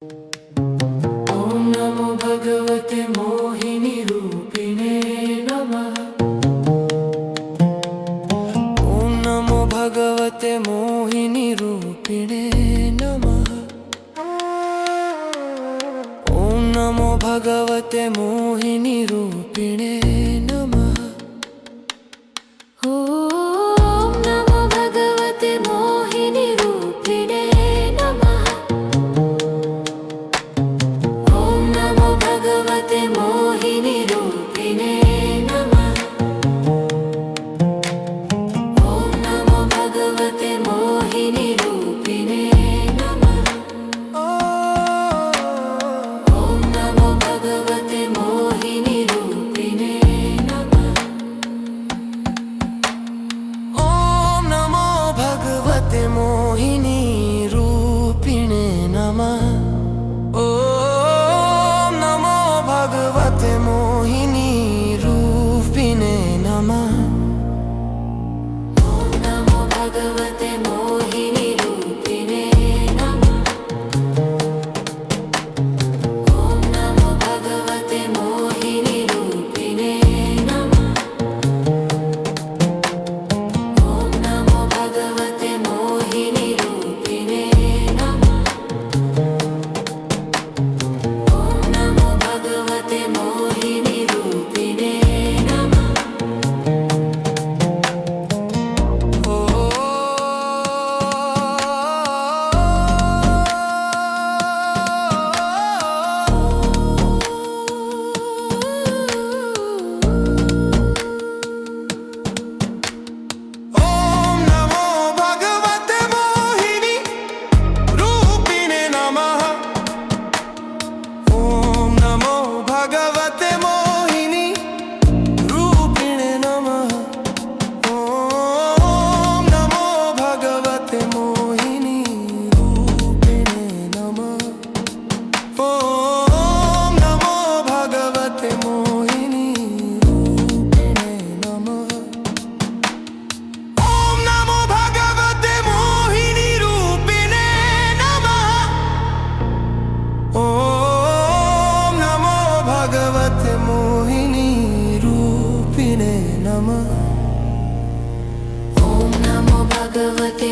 ॐ नमो भगवते मोहिनी रूपिणे नमः। ॐ नमो भगवते मोहिनी रूपिणे नमः। ॐ नमो भगवते मोहिनी रूपिणे नमः। ॐ नमो भगवते मोहिनी रूपिणे नमः। ॐ नमो भगवते मोहिनी रूपिणे नमः। ॐ नमो भगवते मोहिनी रूपिणे नमः। ॐ नमो भगवते मोहिनी रूपिणे नमः। ॐ नमो भगवते मोहिनी रूपिणे नमः। ॐ नमो भगवते मोहिनी रूपिणे नमः। ॐ नमो भगवते मोहिनी रूपिणे नमः। ॐ नमो भगवते मोहिनी रूपिणे नमः। ॐ नमो भगवते मोहिनी रूपिणे नमः। ॐ नमो भगवते मोहिनी रूपिणे नमः। ॐ नमो भगवते मोहिनी रूपिणे नमः। ॐ नमो भगवते मोहिनी रूपिणे नमः। ॐ नमो भगवते मोहिनी रूपिणे नमः। ॐ नमो भगवते मोहिनी रूपिणे नमः। ॐ नमो भगवते मोहिनी रूपिणे नमः। ॐ नमो भगवते मोहिनी रूपिणे नमः। ॐ नमो भगवते